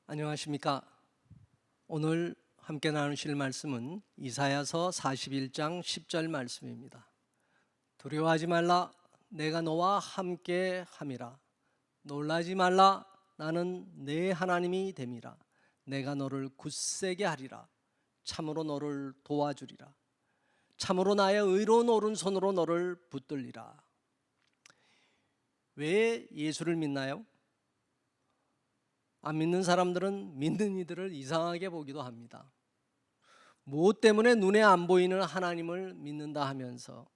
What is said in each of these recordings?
안녕하십니까. 오늘 함께 나누실 말씀은 이사야서 41장 10절 말씀입니다. 두려워하지 말라, 내가 너와 함께 함이라. 놀라지 말라, 나는 내 하나님이 됨이라. 내가 너를 굳세게 하리라. 참으로 너를 도와주리라. 참으로 나의 의로운 오른손으로 너를 붙들리라. 왜 예수를 믿나요? 안 믿는 사람들은 믿는 이들을 이상하게 보기도 합니다. 무엇 때문에 눈에 안 보이는 하나님을 믿는다 하면서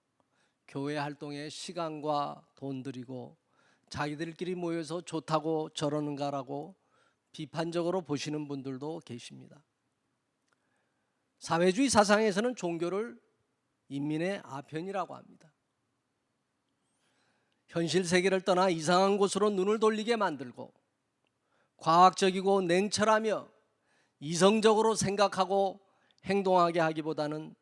교회 활동에 시간과 돈 들이고 자기들끼리 모여서 좋다고 저러는가라고 비판적으로 보시는 분들도 계십니다. 사회주의 사상에서는 종교를 인민의 아편이라고 합니다. 현실 세계를 떠나 이상한 곳으로 눈을 돌리게 만들고 과학적이고 냉철하며 이성적으로 생각하고 행동하게 하기보다는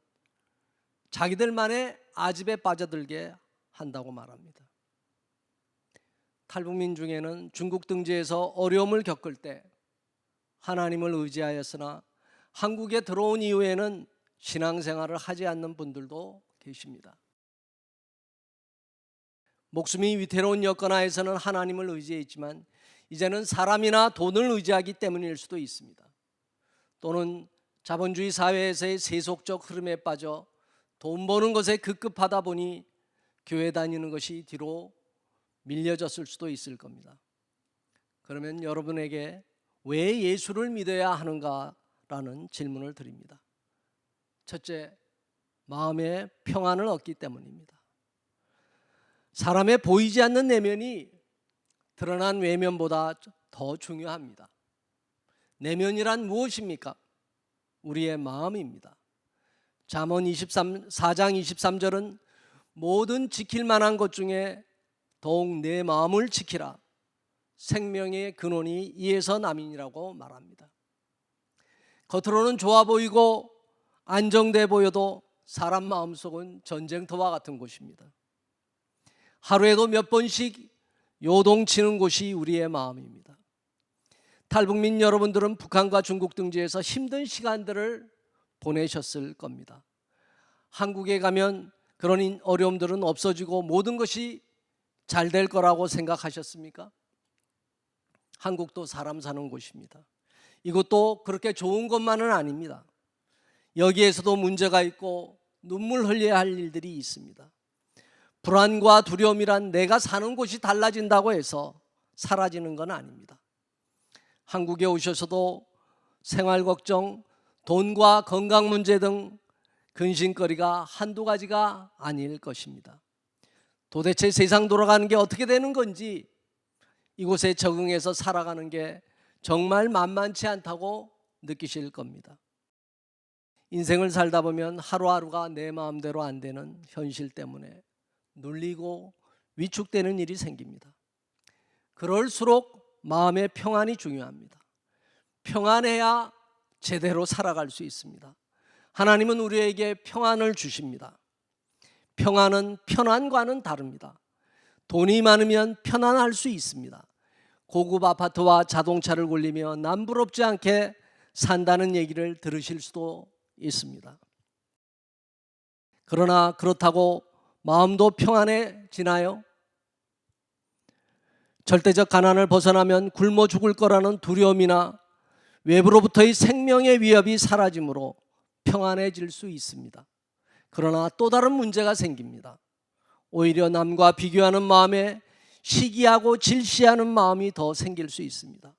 자기들만의 아집에 빠져들게 한다고 말합니다. 탈북민 중에는 중국 등지에서 어려움을 겪을 때 하나님을 의지하였으나 한국에 들어온 이후에는 신앙생활을 하지 않는 분들도 계십니다. 목숨이 위태로운 여건하에서는 하나님을 의지했지만 이제는 사람이나 돈을 의지하기 때문일 수도 있습니다. 또는 자본주의 사회에서의 세속적 흐름에 빠져 돈 버는 것에 급급하다 보니 교회 다니는 것이 뒤로 밀려졌을 수도 있을 겁니다. 그러면 여러분에게 왜 예수를 믿어야 하는가라는 질문을 드립니다. 첫째, 마음의 평안을 얻기 때문입니다. 사람의 보이지 않는 내면이 드러난 외면보다 더 중요합니다. 내면이란 무엇입니까? 우리의 마음입니다. 잠언 4장 23절은 모든 지킬 만한 것 중에 더욱 내 마음을 지키라. 생명의 근원이 이에서 남이니라고 말합니다. 겉으로는 좋아 보이고 안정돼 보여도 사람 마음속은 전쟁터와 같은 곳입니다. 하루에도 몇 번씩 요동치는 곳이 우리의 마음입니다. 탈북민 여러분들은 북한과 중국 등지에서 힘든 시간들을 보내셨을 겁니다. 한국에 가면 그런 어려움들은 없어지고 모든 것이 잘 될 거라고 생각하셨습니까? 한국도 사람 사는 곳입니다. 이것도 그렇게 좋은 것만은 아닙니다. 여기에서도 문제가 있고 눈물 흘려야 할 일들이 있습니다. 불안과 두려움이란 내가 사는 곳이 달라진다고 해서 사라지는 건 아닙니다. 한국에 오셔서도 생활 걱정, 돈과 건강 문제 등 근심거리가 한두 가지가 아닐 것입니다. 도대체 세상 돌아가는 게 어떻게 되는 건지 이곳에 적응해서 살아가는 게 정말 만만치 않다고 느끼실 겁니다. 인생을 살다 보면 하루하루가 내 마음대로 안 되는 현실 때문에 눌리고 위축되는 일이 생깁니다. 그럴수록 마음의 평안이 중요합니다. 평안해야 제대로 살아갈 수 있습니다. 하나님은 우리에게 평안을 주십니다. 평안은 편안과는 다릅니다. 돈이 많으면 편안할 수 있습니다. 고급 아파트와 자동차를 굴리며 남부럽지 않게 산다는 얘기를 들으실 수도 있습니다. 그러나 그렇다고 마음도 평안해지나요? 절대적 가난을 벗어나면 굶어 죽을 거라는 두려움이나 외부로부터의 생명의 위협이 사라지므로 평안해질 수 있습니다. 그러나 또 다른 문제가 생깁니다. 오히려 남과 비교하는 마음에 시기하고 질시하는 마음이 더 생길 수 있습니다.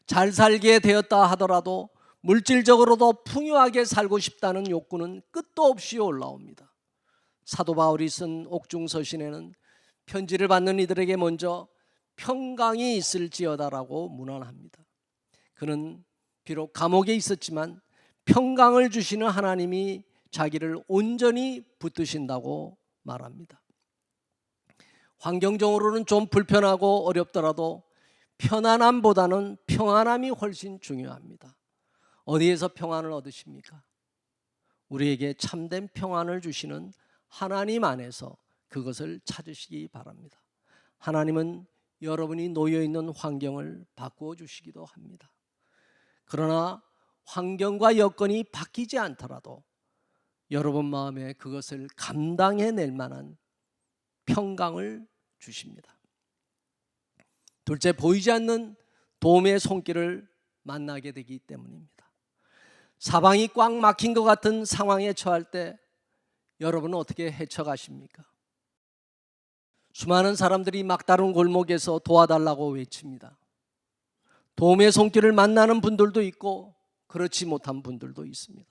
잘 살게 되었다 하더라도 물질적으로도 풍요하게 살고 싶다는 욕구는 끝도 없이 올라옵니다. 사도 바울이 쓴 옥중서신에는 편지를 받는 이들에게 먼저 평강이 있을지어다라고 문안합니다. 그는 비록 감옥에 있었지만 평강을 주시는 하나님이 자기를 온전히 붙드신다고 말합니다. 환경적으로는 좀 불편하고 어렵더라도 편안함보다는 평안함이 훨씬 중요합니다. 어디에서 평안을 얻으십니까? 우리에게 참된 평안을 주시는 하나님 안에서 그것을 찾으시기 바랍니다. 하나님은 여러분이 놓여 있는 환경을 바꾸어 주시기도 합니다. 그러나 환경과 여건이 바뀌지 않더라도 여러분 마음에 그것을 감당해낼 만한 평강을 주십니다. 둘째, 보이지 않는 도움의 손길을 만나게 되기 때문입니다. 사방이 꽉 막힌 것 같은 상황에 처할 때 여러분은 어떻게 헤쳐가십니까? 수많은 사람들이 막다른 골목에서 도와달라고 외칩니다. 도움의 손길을 만나는 분들도 있고 그렇지 못한 분들도 있습니다.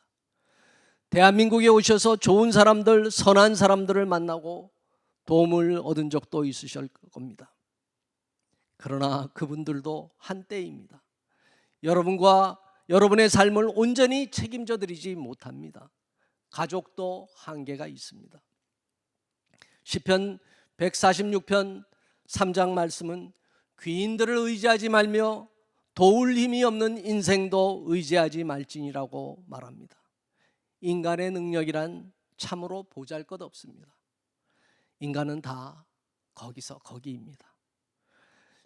대한민국에 오셔서 좋은 사람들, 선한 사람들을 만나고 도움을 얻은 적도 있으실 겁니다. 그러나 그분들도 한때입니다. 여러분과 여러분의 삶을 온전히 책임져 드리지 못합니다. 가족도 한계가 있습니다. 시편 146편 3장 말씀은 귀인들을 의지하지 말며 도울 힘이 없는 인생도 의지하지 말지니라고 말합니다. 인간의 능력이란 참으로 보잘것없습니다. 인간은 다 거기서 거기입니다.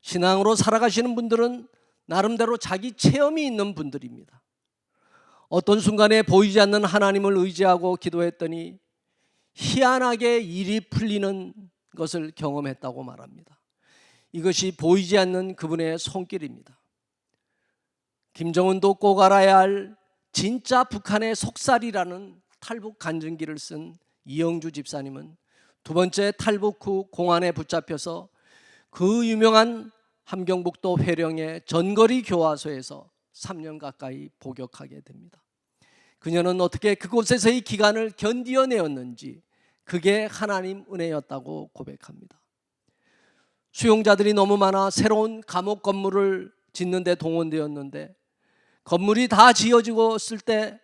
신앙으로 살아가시는 분들은 나름대로 자기 체험이 있는 분들입니다. 어떤 순간에 보이지 않는 하나님을 의지하고 기도했더니 희한하게 일이 풀리는 것을 경험했다고 말합니다. 이것이 보이지 않는 그분의 손길입니다. 김정은도 꼭 알아야 할 진짜 북한의 속살이라는 탈북 간증기를 쓴 이영주 집사님은 두 번째 탈북 후 공안에 붙잡혀서 그 유명한 함경북도 회령의 전거리 교화소에서 3년 가까이 복역하게 됩니다. 그녀는 어떻게 그곳에서의 기간을 견디어내었는지 그게 하나님 은혜였다고 고백합니다. 수용자들이 너무 많아 새로운 감옥 건물을 짓는 데 동원되었는데 건물이 다 지어지고 때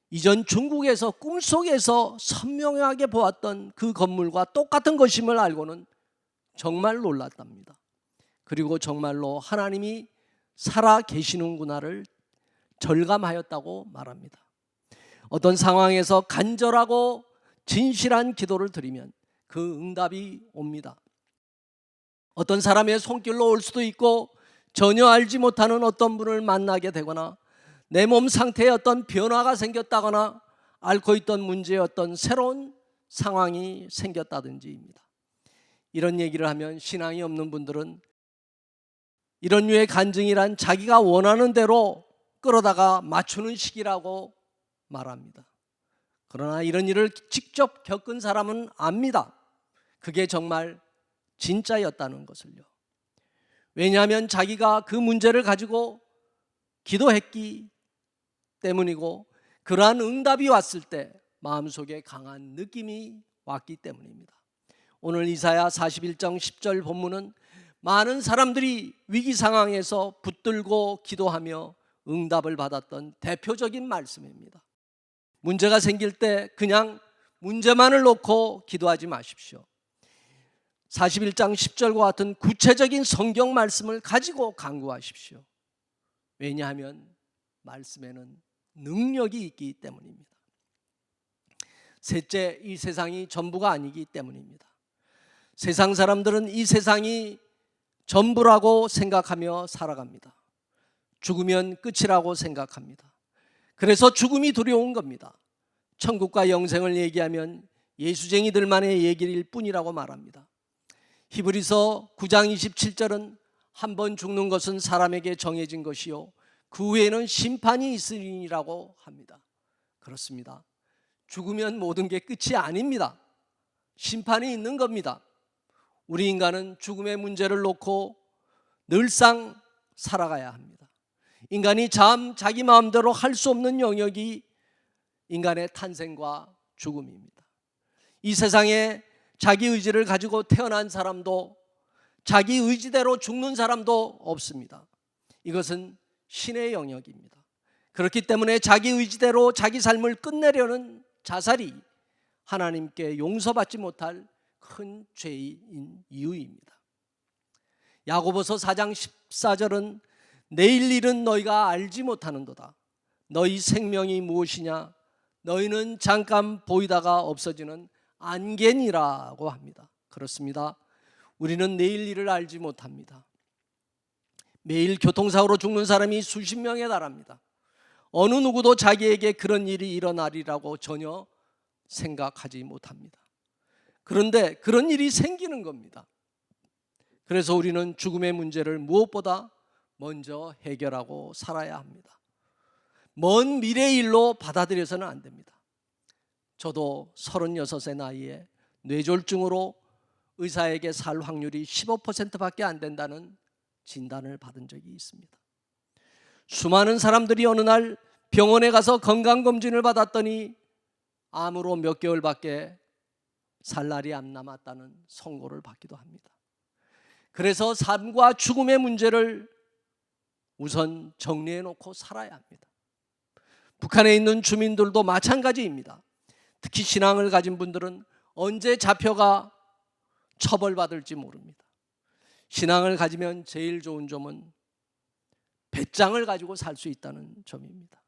이전 중국에서 꿈속에서 선명하게 보았던 그 건물과 똑같은 것임을 알고는 정말 놀랐답니다. 그리고 정말로 하나님이 살아 계시는구나를 절감하였다고 말합니다. 어떤 상황에서 간절하고 진실한 기도를 드리면 그 응답이 옵니다. 어떤 사람의 손길로 올 수도 있고 전혀 알지 못하는 어떤 분을 만나게 되거나 내 몸 상태에 어떤 변화가 생겼다거나 앓고 있던 문제에 어떤 새로운 상황이 생겼다든지입니다. 이런 얘기를 하면 신앙이 없는 분들은 이런 류의 간증이란 자기가 원하는 대로 끌어다가 맞추는 식이라고 말합니다. 그러나 이런 일을 직접 겪은 사람은 압니다. 그게 정말 진짜였다는 것을요. 왜냐하면 자기가 그 문제를 가지고 기도했기 때문이고 그러한 응답이 왔을 때 마음속에 강한 느낌이 왔기 때문입니다. 오늘 이사야 41장 10절 본문은 많은 사람들이 위기 상황에서 붙들고 기도하며 응답을 받았던 대표적인 말씀입니다. 문제가 생길 때 그냥 문제만을 놓고 기도하지 마십시오. 41장 10절과 같은 구체적인 성경 말씀을 가지고 간구하십시오. 왜냐하면 말씀에는 능력이 있기 때문입니다. 셋째, 이 세상이 전부가 아니기 때문입니다. 세상 사람들은 이 세상이 전부라고 생각하며 살아갑니다. 죽으면 끝이라고 생각합니다. 그래서 죽음이 두려운 겁니다. 천국과 영생을 얘기하면 예수쟁이들만의 얘기일 뿐이라고 말합니다. 히브리서 9장 27절은 한 번 죽는 것은 사람에게 정해진 것이요 그 후에는 심판이 있으리라고 합니다. 그렇습니다. 죽으면 모든 게 끝이 아닙니다. 심판이 있는 겁니다. 우리 인간은 죽음의 문제를 놓고 늘상 살아가야 합니다. 인간이 자기 마음대로 할 수 없는 영역이 인간의 탄생과 죽음입니다. 이 세상에 자기 의지를 가지고 태어난 사람도 자기 의지대로 죽는 사람도 없습니다. 이것은 신의 영역입니다. 그렇기 때문에 자기 의지대로 자기 삶을 끝내려는 자살이 하나님께 용서받지 못할 큰 죄인 이유입니다. 야고보서 4장 14절은 내일 일은 너희가 알지 못하는도다. 너희 생명이 무엇이냐? 너희는 잠깐 보이다가 없어지는 안개니라고 합니다. 그렇습니다. 우리는 내일 일을 알지 못합니다. 매일 교통사고로 죽는 사람이 수십 명에 달합니다. 어느 누구도 자기에게 그런 일이 일어나리라고 전혀 생각하지 못합니다. 그런데 그런 일이 생기는 겁니다. 그래서 우리는 죽음의 문제를 무엇보다 먼저 해결하고 살아야 합니다. 먼 미래의 일로 받아들여서는 안 됩니다. 저도 36의 나이에 뇌졸중으로 의사에게 살 확률이 15%밖에 안 된다는 진단을 받은 적이 있습니다. 수많은 사람들이 어느 날 병원에 가서 건강검진을 받았더니 암으로 몇 개월밖에 살 날이 안 남았다는 선고를 받기도 합니다. 그래서 삶과 죽음의 문제를 우선 정리해 놓고 살아야 합니다. 북한에 있는 주민들도 마찬가지입니다. 특히 신앙을 가진 분들은 언제 잡혀가 처벌받을지 모릅니다. 신앙을 가지면 제일 좋은 점은 배짱을 가지고 살 수 있다는 점입니다.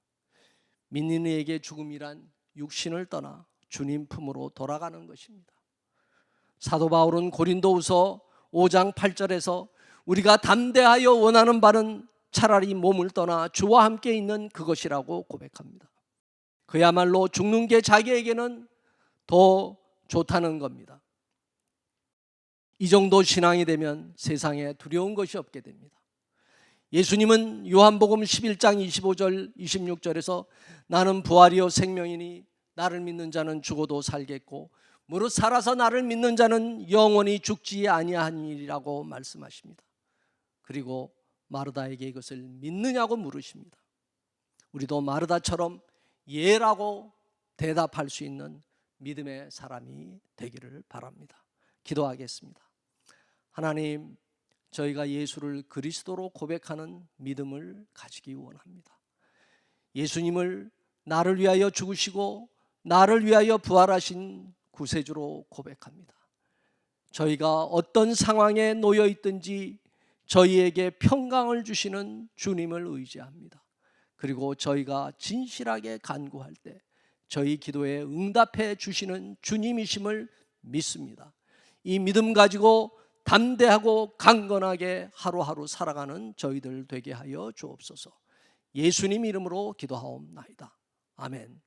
믿는 이에게 죽음이란 육신을 떠나 주님 품으로 돌아가는 것입니다. 사도 바울은 고린도후서 5장 8절에서 우리가 담대하여 원하는 바는 차라리 몸을 떠나 주와 함께 있는 그것이라고 고백합니다. 그야말로 죽는 게 자기에게는 더 좋다는 겁니다. 이 정도 신앙이 되면 세상에 두려운 것이 없게 됩니다. 예수님은 요한복음 11장 25절 26절에서 나는 부활이요 생명이니 나를 믿는 자는 죽어도 살겠고 무릇 살아서 나를 믿는 자는 영원히 죽지 아니하니라고 말씀하십니다. 그리고 마르다에게 이것을 믿느냐고 물으십니다. 우리도 마르다처럼 예라고 대답할 수 있는 믿음의 사람이 되기를 바랍니다. 기도하겠습니다. 하나님, 저희가 예수를 그리스도로 고백하는 믿음을 가지기 원합니다. 예수님을 나를 위하여 죽으시고 나를 위하여 부활하신 구세주로 고백합니다. 저희가 어떤 상황에 놓여 있든지 저희에게 평강을 주시는 주님을 의지합니다. 그리고 저희가 진실하게 간구할 때 저희 기도에 응답해 주시는 주님이심을 믿습니다. 이 믿음 가지고 담대하고 강건하게 하루하루 살아가는 저희들 되게 하여 주옵소서. 예수님 이름으로 기도하옵나이다. 아멘.